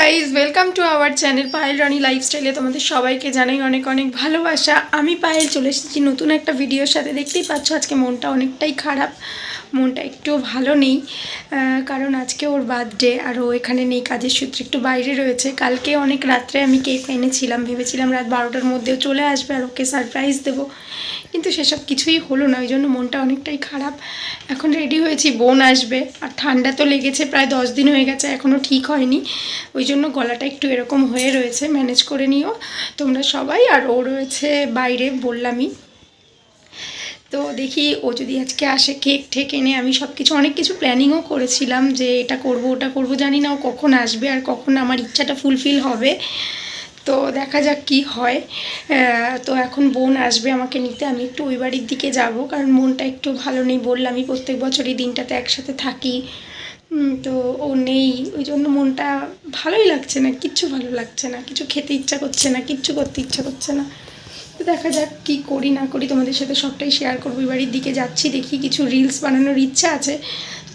Guys welcome to our channel Payel Rani লাইফস্টাইলে তোমাদের সবাইকে জানাই অনেক অনেক ভালোবাসা। আমি পায়েল চলে এসেছি নতুন একটা ভিডিওর সাথে। দেখতেই পাচ্ছ আজকে মনটা অনেকটাই খারাপ, মনটা একটুও ভালো নেই, কারণ আজকে ওর বার্থডে আর ও এখানে নেই, কাজের সূত্রে একটু বাইরে রয়েছে। কালকে অনেক রাত্রে আমি কেক এনেছিলাম, ভেবেছিলাম রাত 12টার মধ্যেও চলে আসবে আর ওকে সারপ্রাইজ দেবো, কিন্তু সেসব কিছুই হলো না, ওই জন্য মনটা অনেকটাই খারাপ। এখন রেডি হয়েছি, বোন আসবে আর ঠান্ডা তো লেগেছে, প্রায় 10 দিন হয়ে গেছে, এখনও ঠিক হয়নি, ওই জন্য গলাটা একটু এরকম হয়ে রয়েছে। ম্যানেজ করে নিও তোমরা সবাই। আর ও রয়েছে বাইরে বললামই, তো দেখি ও যদি আজকে আসে কেক ঠেক এনে, আমি সব কিছু অনেক কিছু প্ল্যানিংও করেছিলাম যে এটা করব ওটা করব, জানি না ও কখন আসবে আর কখন আমার ইচ্ছাটা ফুলফিল হবে, তো দেখা যাক কি হয়। তো এখন বোন আসবে আমাকে নিতে, আমি একটু ওই বাড়ির দিকে যাব, কারণ মনটা একটু ভালো নেই। বললামই প্রত্যেক বছরই দিনটাতে একসাথে থাকি, তো ও নেই, ওই জন্য মনটা ভালোই লাগছে না, কিচ্ছু ভালো লাগছে না, কিছু খেতে ইচ্ছা করছে না, কিচ্ছু করতে ইচ্ছা করছে না। তো দেখা যাক কী করি না করি, তোমাদের সাথে সবটাই শেয়ার করবো। ওই বাড়ির দিকে যাচ্ছি, দেখি কিছু রিলস বানানোর ইচ্ছা আছে,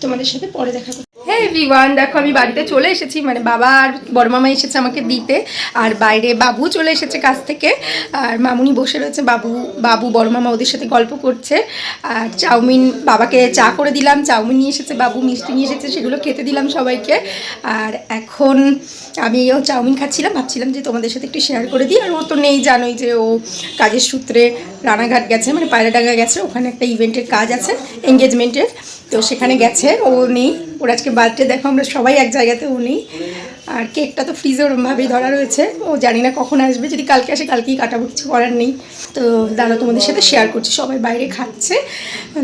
তোমাদের সাথে পরে দেখা করবো। হ্যাঁ এভরিওয়ান, দেখো আমি বাড়িতে চলে এসেছি, মানে বাবা আর বড় মামা এসেছে আমাকে দিতে, আর বাইরে বাবু চলে এসেছে কাছ থেকে, আর মামুনি বসে রয়েছে, বাবু বড় মামা ওদের সাথে গল্প করছে। আর চাউমিন, বাবাকে চা করে দিলাম, চাউমিন নিয়ে এসেছে বাবু, মিষ্টি নিয়ে এসেছে, সেগুলো খেতে দিলাম সবাইকে। আর এখন আমিও চাউমিন খাচ্ছিলাম, ভাবছিলাম যে তোমাদের সাথে একটু শেয়ার করে দিই। আর ও তো নেই, জানোই যে ও কাজের সূত্রে রানাঘাট গেছে, মানে পায়রাডাঙ্গা গেছে, ওখানে একটা ইভেন্টের কাজ আছে, এঙ্গেজমেন্টের, তো সেখানে গেছে, ও নেই। ওর আজকে বার্থডে, দেখো আমরা সবাই এক জায়গাতে, ও নেই। আর কেকটা তো ফ্রিজে ওরমভাবেই ধরা রয়েছে, ও জানি না কখন আসবে, যদি কালকে আসে কালকেই কাটাবো, কিছু করার নেই। তো দাঁড়াও তোমাদের সাথে শেয়ার করছি, সবাই বাইরে খাচ্ছে,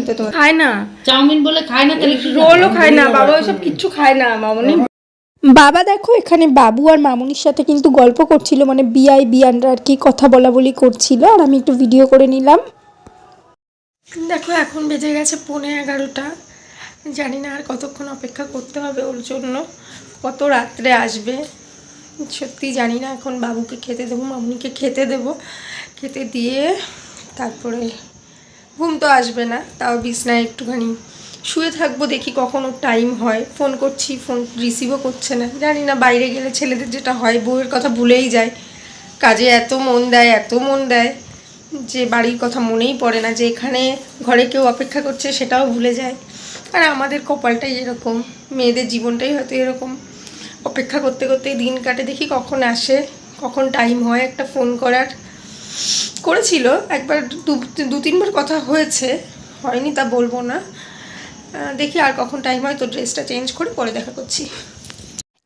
তো তোমার খায় না চাউমিন বলে খায় না, তাহলে রোলও খায় না বাবা, ওইসব কিচ্ছু খায় না মামনি। বাবা দেখো এখানে বাবু আর মামুনির সাথে কিন্তু গল্প করছিল, মানে বিআইবি আন্ডার আর কি কথা বলা বলি করছিল, আর আমি একটু ভিডিও করে নিলাম। দেখো এখন বেজে গেছে 11:15, জানি না আর কতক্ষণ অপেক্ষা করতে হবে ওর জন্য, কত রাত্রে আসবে সত্যি জানি না। এখন বাবুকে খেতে দেবো, মামুনিকে খেতে দেবো, খেতে দিয়ে তারপরে ঘুম তো আসবে না, তাও বিছনায় একটুখানি শুয়ে থাকবো, দেখি কখন ওর টাইম হয়। ফোন করছি, ফোন রিসিভও করছে না, জানি না বাইরে গেলে ছেলেদের যেটা হয়, বউয়ের কথা ভুলেই যায়, কাজে এত মন দেয়, এত মন দেয় যে বাড়ির কথা মনেই পড়ে না, যে এখানে ঘরে কেউ অপেক্ষা করছে সেটাও ভুলে যায়। আর আমাদের কপালটাই এরকম, মেয়েদের জীবনটাই হয়তো এরকম, অপেক্ষা করতে করতেই দিন কাটে, দেখি কখন আসে, কখন টাইম হয় একটা ফোন করার। করেছিল একবার, দু তিনবার কথা হয়েছে, হয়নি তা বলবো না, দেখি আর কখন টাইম হয়, তো ড্রেসটা চেঞ্জ করে পরে দেখা করছি।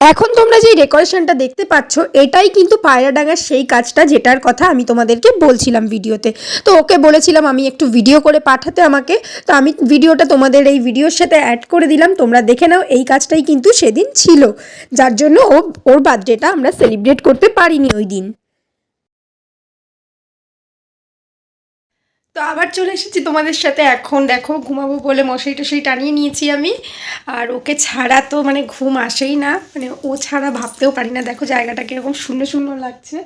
এখন তোমরা যে ডেকোরেশনটা দেখতে পাচ্ছ, এটাই কিন্তু পায়রাডাঙ্গার সেই কাজটা যেটার কথা আমি তোমাদেরকে বলছিলাম ভিডিওতে। তো ওকে বলেছিলাম আমি একটু ভিডিও করে পাঠাতে আমাকে, তো আমি ভিডিওটা তোমাদের এই ভিডিওর সাথে অ্যাড করে দিলাম, তোমরা দেখে নাও। এই কাজটাই কিন্তু সেদিন ছিল, যার জন্য ওর বার্থডেটা আমরা সেলিব্রেট করতে পারিনি ওই দিন। তো আবার চলে এসেছি তোমাদের সাথে, এখন দেখো ঘুমাবো বলে মশারি টশারি টানিয়ে নিয়েছি আমি, আর ওকে ছাড়া তো মানে ঘুম আসেই না, মানে ও ছাড়া ভাবতেও পারি না। দেখো জায়গাটা কীরকম শূন্য শূন্য লাগছে,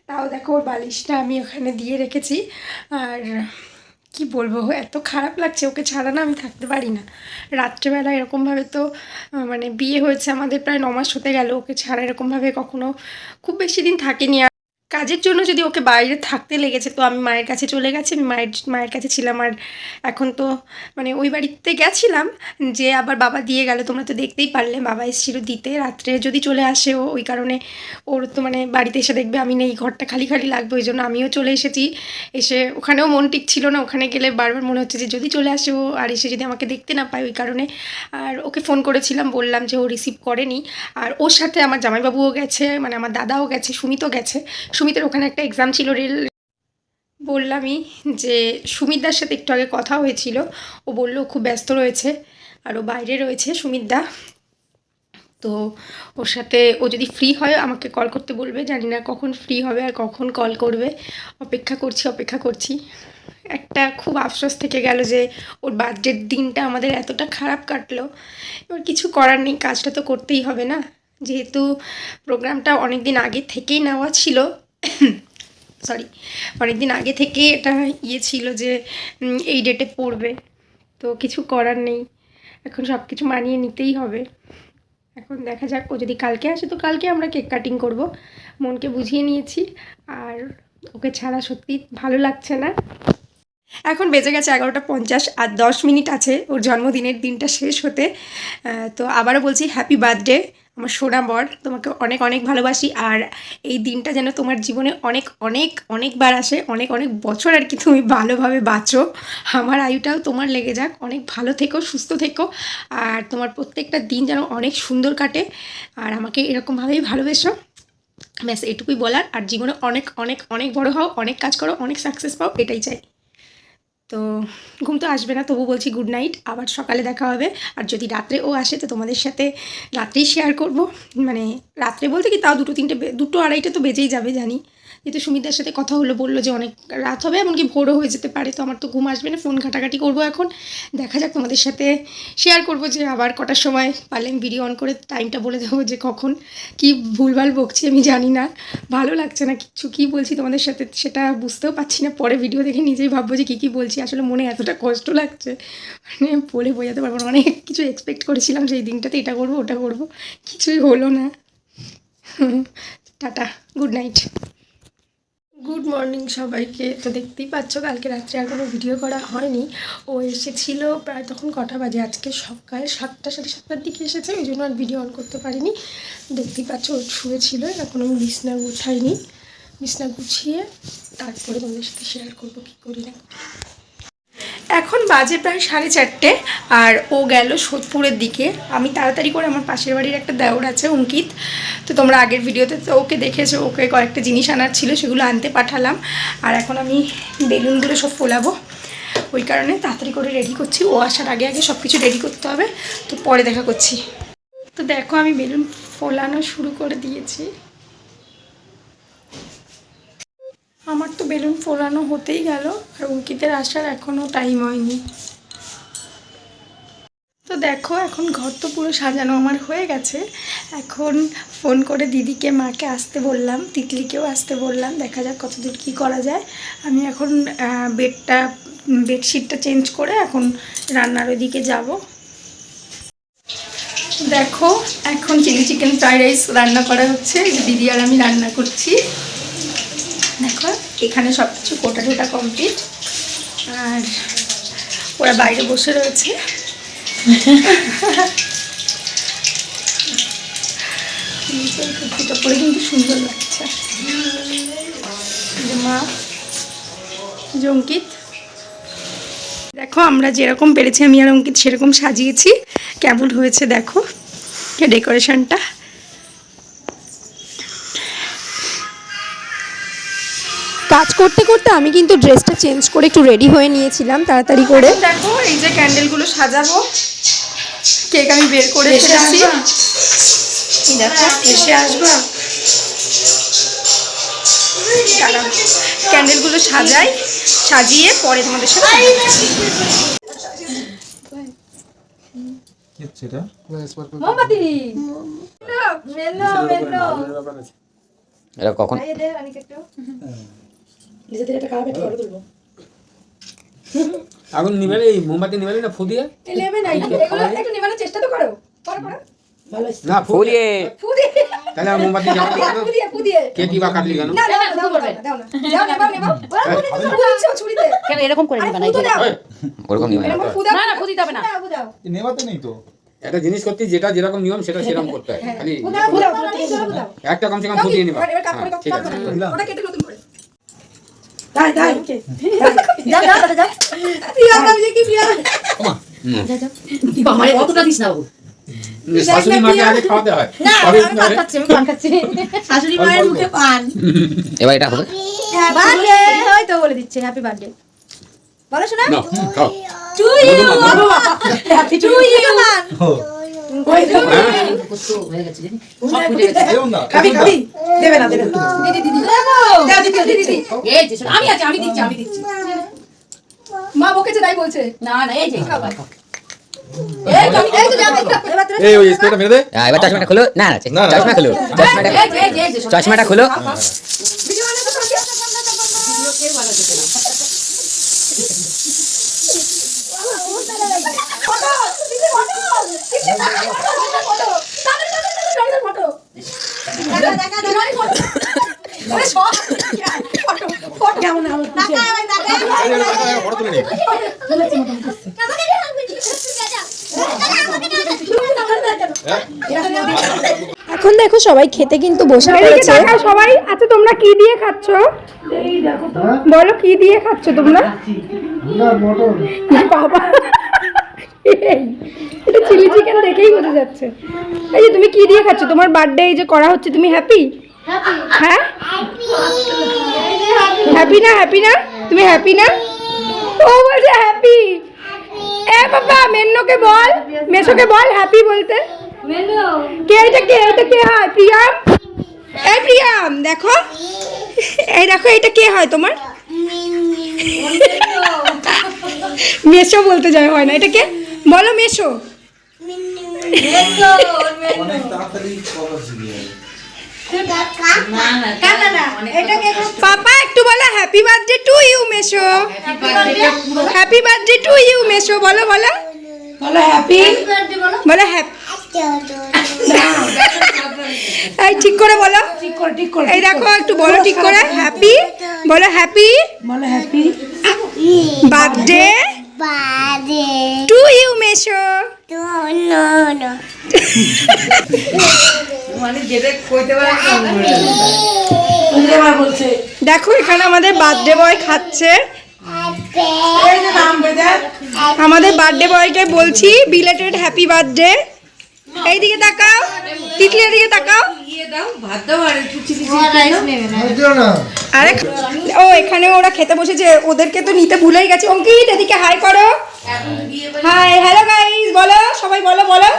তাও দেখো ওর বালিশটা আমি ওখানে দিয়ে রেখেছি। আর কি বলবো, এত খারাপ লাগছে, ওকে ছাড়া না আমি থাকতে পারি না। রাত্রেবেলা এরকমভাবে তো মানে বিয়ে হয়েছে আমাদের প্রায় 9 মাস হতে গেল, ওকে ছাড়া এরকমভাবে কখনো খুব বেশি দিন থাকিনি। কাজের জন্য যদি ওকে বাইরে থাকতে লেগেছে, তো আমি মায়ের কাছে চলে গেছি, আমি মায়ের কাছে ছিলাম। আর এখন তো মানে ওই বাড়িতে গেছিলাম, যে আবার বাবা দিয়ে গেল, তোমরা তো দেখতেই পারলে, বাবা এসেছিল দিতে। রাত্রে যদি চলে আসে ও, ওই কারণে ওর তো মানে বাড়িতে এসে দেখবে আমি নেই, ঘরটা খালি খালি লাগবে, ওই জন্য আমিও চলে এসেছি। এসে ওখানেও মন টিকছিল না, ওখানে গেলে বারবার মনে হচ্ছে যে যদি চলে আসে ও, আর এসে যদি আমাকে দেখতে না পায়, ওই কারণে। আর ওকে ফোন করেছিলাম, বললাম যে ও রিসিভ করেনি। আর ওর সাথে আমার জামাইবাবুও গেছে, মানে আমার দাদাও গেছে, সুমিতও গেছে। সুমিতের ওখানে একটা এক্সাম ছিল বললামই যে সুমিতদার সাথে একটু আগে কথা হয়েছিল, ও বললো খুব ব্যস্ত রয়েছে আর ও বাইরে রয়েছে সুমিতদা। তো ওর সাথে ও যদি ফ্রি হয় আমাকে কল করতে বলবে, জানি না কখন ফ্রি হবে আর কখন কল করবে, অপেক্ষা করছি। একটা খুব আফসোস থেকে গেল যে ওর বার্থডের দিনটা আমাদের এতটা খারাপ কাটলো। এবার কিছু করার নেই, কাজটা তো করতেই হবে না, যেহেতু প্রোগ্রামটা অনেক দিন আগে থেকেই নেওয়া ছিল, সরি, অনেক দিন আগে থেকেই এটা ছিল যে এই ডেটে পড়বে, তো কিছু করার নেই, এখন সব কিছু মানিয়ে নিতেই হবে। এখন দেখা যাক, ও যদি কালকে আসে তো কালকে আমরা কেক কাটিং করব। মনকে বুঝিয়ে নিয়েছি, আর ওকে ছাড়া সত্যি ভালো লাগছে না। এখন বেজে গেছে 11:50, আর 10 মিনিট আছে ওর জন্মদিনের দিনটা শেষ হতে। তো আবারও বলছি হ্যাপি বার্থডে আমার সোনা বর, তোমাকে অনেক অনেক ভালোবাসি। আর এই দিনটা যেন তোমার জীবনে অনেক অনেক অনেকবার আসে, অনেক অনেক বছর আর কি তুমি ভালোভাবে বাঁচো। আমার আয়ুটাও তোমার লেগে যাক, অনেক ভালো থেকো, সুস্থ থেকো, আর তোমার প্রত্যেকটা দিন যেন অনেক সুন্দর কাটে, আর আমাকে এরকমভাবেই ভালোবেসো। ব্যাস এটুকুই বলার। আর জীবনে অনেক অনেক অনেক বড় হও, অনেক কাজ করো, অনেক সাকসেস পাও, এটাই চাই। তো ঘুম তো আসবে না, তবু বলছি গুড নাইট, আবার সকালে দেখা হবে। আর যদি রাত্রে ও আসে তো তোমাদের সাথে রাত্রেই শেয়ার করব। মানে রাত্রে বলতে কি তাও 2-3 2-2-2:30 তো বেজেই যাবে জানি, যেহেতু সুমিতার সাথে কথা হলো, বললো যে অনেক রাত হবে, এমনকি ভোরও হয়ে যেতে পারে। তো আমার তো ঘুম আসবে না, ফোন ঘাটাঘাটি করবো এখন। দেখা যাক, তোমাদের সাথে শেয়ার করব যে আবার কটার সময় পারলে আমি ভিডিও অন করে টাইমটা বলে দেবো যে কখন। কি ভুলভাল বকছি আমি জানি না, ভালো লাগছে না কিচ্ছু, কী বলছি তোমাদের সাথে সেটা বুঝতেও পারছি না। পরে ভিডিও দেখে নিজেই ভাববো যে কী বলছি, আসলে মনে এতটা কষ্ট লাগছে, মানে বলে বোঝাতে পারবো না। অনেক কিছু এক্সপেক্ট করেছিলাম সেই দিনটাতে, এটা করবো ওটা করবো, কিছুই হলো না। Tata, good night, good morning সবাইকে। তো দেখতেই পাচ্ছ কালকে রাত্রে আর কোনো ভিডিও করা হয়নি। ও এসেছিলো প্রায় তখন কটা বাজে, আজকে সকাল 7টা 7:30 দিকে এসেছে, ওই জন্য আর ভিডিও অন করতে পারিনি। দেখতেই পাচ্ছ ও শুয়েছিল, এখন আমি বিছনা গুছাইনি, বিছনা গুছিয়ে তারপরে তোমাদের সাথে শেয়ার করবো কী করি না করি। এখন বাজে প্রায় 4:30, আর ও গেল সোদপুরের দিকে। আমি তাড়াতাড়ি করে, আমার পাশের বাড়ির একটা দেওর আছে অঙ্কিত, তো তোমরা আগের ভিডিওতে তো ওকে দেখেছো, ওকে কয়েকটা জিনিস আনার ছিল, সেগুলো আনতে পাঠালাম। আর এখন আমি বেলুনগুলো সব ফোলাবো, ওই কারণে তাড়াতাড়ি করে রেডি করছি। ও আসার আগে আগে সব কিছু রেডি করতে হবে, তো পরে দেখা করছি। তো দেখো আমি বেলুন ফোলানো শুরু করে দিয়েছি। আমার তো বেলুন ফোলানো হতেই গেল, আর অঙ্কিতের আসার এখনও টাইম হয়নি। তো দেখো এখন ঘর তো পুরো সাজানো আমার হয়ে গেছে। এখন ফোন করে দিদিকে, মাকে আসতে বললাম, তিতলিকেও আসতে বললাম, দেখা যাক কতদূর কী করা যায়। আমি এখন বেডশিটটা চেঞ্জ করে এখন রান্নার ওইদিকে যাব। দেখো এখন চিলি চিকেন ফ্রাইড রাইস রান্না করা হচ্ছে, দিদি আর আমি রান্না করছি। দেখো এখানে সব কিছু কোটা টোটা কমপ্লিট, আর ওরা বাইরে বসে রয়েছে। কুর্তিটা পরে কিন্তু সুন্দর লাগছে। মা অঙ্কিত, দেখো আমরা যেরকম পেরেছি আমি আর অঙ্কিত সেরকম সাজিয়েছি, কেমন হয়েছে দেখো ডেকোরেশনটা। কাজ করতে করতে আমি কিন্তু ড্রেসটা চেঞ্জ করে একটু রেডি হয়ে নিয়েছিলাম তাড়াতাড়ি করে। দেখো এই যে ক্যান্ডেলগুলো সাজাবো, কেক আমি বের করে এসেছি। দেখো এসে আসবা, ক্যান্ডেলগুলো সাজাই, সাজিয়ে পরে তোমাদের সাথে এটা কখন আগুন নিবেলে, মোমবাতি নিবেলে না ফু দিয়ে একটু নেবানোর চেষ্টা তো করো, না ফু দিয়ে তাহলে মোমবাতি জ্বালাতে কেন? কে কি বা কাটলি কেন? কেন এরকম করে নেবে না? ওরকম নিবে না, না না ফুদি যাবে না, নেভাতে নেই তো। একটা জিনিস করতে যেটা যেরকম নিয়ম সেটা সেরকম করতে হয়, খালি একটা কমসে কম ফু দিয়ে নিবা। ঠিক আছে ওটা কেটে নতুন করে অতটা দিস না বাবু। শাশুড়ি মাকে আগে খাওয়াতে হয়, শাশুড়ি মায়ের মুখে পান। এবার এটা হবে বার্থডে হয়তো বলে দিচ্ছে হ্যাপি বার্থডে বলো শোনা না খাও to you happy to you মান হয়ে গেছে সব ফুটে গেছে। খাবি দেবে না দিদি দাও দিদি এই যে আমি আছি, আমি দিচ্ছি মা বকেছে তাই বলছে না না এই যে এই তো যাবে এই ওই স্প্রেটা মেরে দে। এবার চশমাটা খুলো, না না চশমা খুলো, চশমাটা খুলো। ভিডিও বানাতে তো কি আছে ভিডিও কেউ ভালো যেতে না। ফটো দিদি ফটো কেমন আমার ফটো তুলে নি এখন দেখো সবাই খেতে কিন্তু বসে পড়েছে সবাই। আচ্ছা তোমরা কি দিয়ে খাচ্ছ? বলো কি দিয়ে খাচ্ছ তোমরা? বাবা এটা চিলি চিকেন দেখেই বোঝা যাচ্ছে। এই যে তুমি কি দিয়ে খাচ্ছ? তোমার বার্থডে এই যে করা হচ্ছে, তুমি হ্যাপি? হ্যাঁ হ্যাপি না? হ্যাপি না? তুমি হ্যাপি না? ও বলছে হ্যাপি। এ বাবা মেন্নোকে বল, মেসোকে বল হ্যাপি বলতে। কে এটা কে? এটা কে হয়? প্রিয়াম। এই প্রিয়াম দেখো, এই দেখো এটা কে হয় তোমার? মেসো বলতে যায় হয় না, এটা কে? বলো মেসো। পাপা একটু বলো হ্যাপি বার্থডে টু ইউ মেসো। হ্যাপি বার্থডে টু ইউ মেসো। বলো বলো বলো হ্যাপি, বলো হ্যাপি। এই ঠিক করে বলো, ঠিক করে ঠিক করে, এই দেখো একটু বলো ঠিক করে। হ্যাপি বলো, হ্যাপি বলো হ্যাপি বার্থডে টু ইউ মেসো। এবার বলছে দেখো এখানে আমাদের বার্থডে বয় খাচ্ছে। এই যে নাম বেদে আমাদের বার্থডে বয়কে বলছি বিলেটেড হ্যাপি বার্থডে। এইদিকে তাকাও, তিতলির দিকে তাকাও। আরে ও এখানে ওরা খেতে বসেছে, ওদেরকে তো নিতে ভুলেই গেছে। অঙ্কিত এদিকে হাই করো। হাই হ্যালো গাইস বলো, সবাই বলো বলো।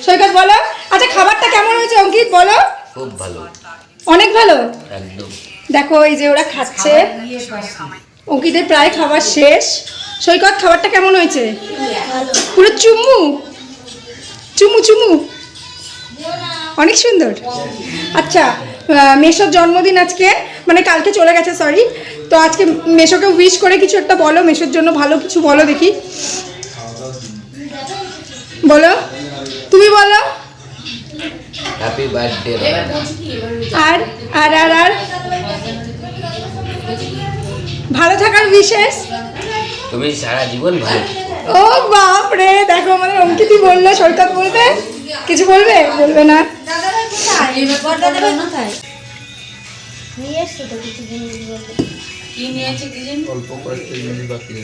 সৈকত বলো। আচ্ছা খাবারটা কেমন হয়েছে অঙ্কিত বলো? খুব ভালো, অনেক ভালো। একদম। দেখো এই যে ওরা খাচ্ছে, অঙ্কিতের প্রায় খাবার শেষ। সৈকত খাবারটা কেমন হয়েছে? পুরো চুমু চুমু চুমু, অনেক সুন্দর। আচ্ছা মেসোর জন্মদিন আজকে, মানে কালকে চলে গেছে সরি। তো আজকে মেসোকে উইশ করে কিছু একটা বলো, মেসোর জন্য ভালো কিছু বলো দেখি। বলো তুমি বলো। Happy birthday. আর আর আর আর ভালো থাকার বিশেষ। তুমি সারা জীবন ভালো। ও বাপ রে, দেখো আমাদের অঙ্কিতই বললো। সৈকত বলবে কিছু? বলবে? বলবে না।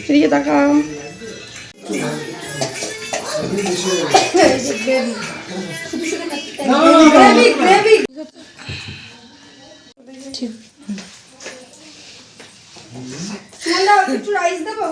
এদিকে তাকাও। একটু রাইস দেবো?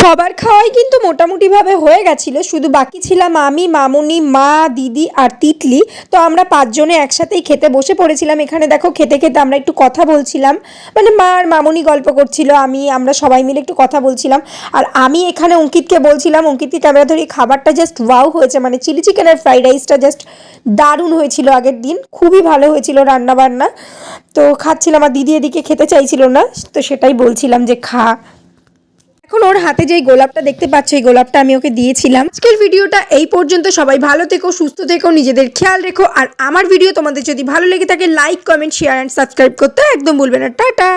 সবার খাওয়াই কিন্তু মোটামুটিভাবে হয়ে গেছিলো, শুধু বাকি ছিলাম আমি, মামুনি, মা, দিদি আর তিতলি। তো আমরা পাঁচজনে একসাথেই খেতে বসে পড়েছিলাম। এখানে দেখো খেতে খেতে আমরা একটু কথা বলছিলাম, মানে মা আর মামুনি গল্প করছিল, আমরা সবাই মিলে একটু কথা বলছিলাম। আর আমি এখানে অঙ্কিতকে বলছিলাম, অঙ্কিতকে ক্যামেরা ধরে, খাবারটা জাস্ট ওয়াও হয়েছে, মানে চিলি চিকেন আর ফ্রাইড রাইসটা জাস্ট দারুণ হয়েছিল আগের দিন, খুবই ভালো হয়েছিল রান্না বান্না। তো খাচ্ছিলাম, আর দিদি এদিকে খেতে চাইছিল না, তো সেটাই বলছিলাম যে খা। এখন ওর হাতে যেই গোলাপটা দেখতে পাচ্ছ, এই গোলাপটা আমি ওকে দিয়েছিলাম। আজকের ভিডিওটা এই পর্যন্ত। সবাই ভালো থেকো, সুস্থ থেকো, নিজেদের খেয়াল রেখো। আর আমার ভিডিও তোমাদের যদি ভালো লেগে থাকে like, comment, share and subscribe করতে একদম ভুলবে না। টাটা।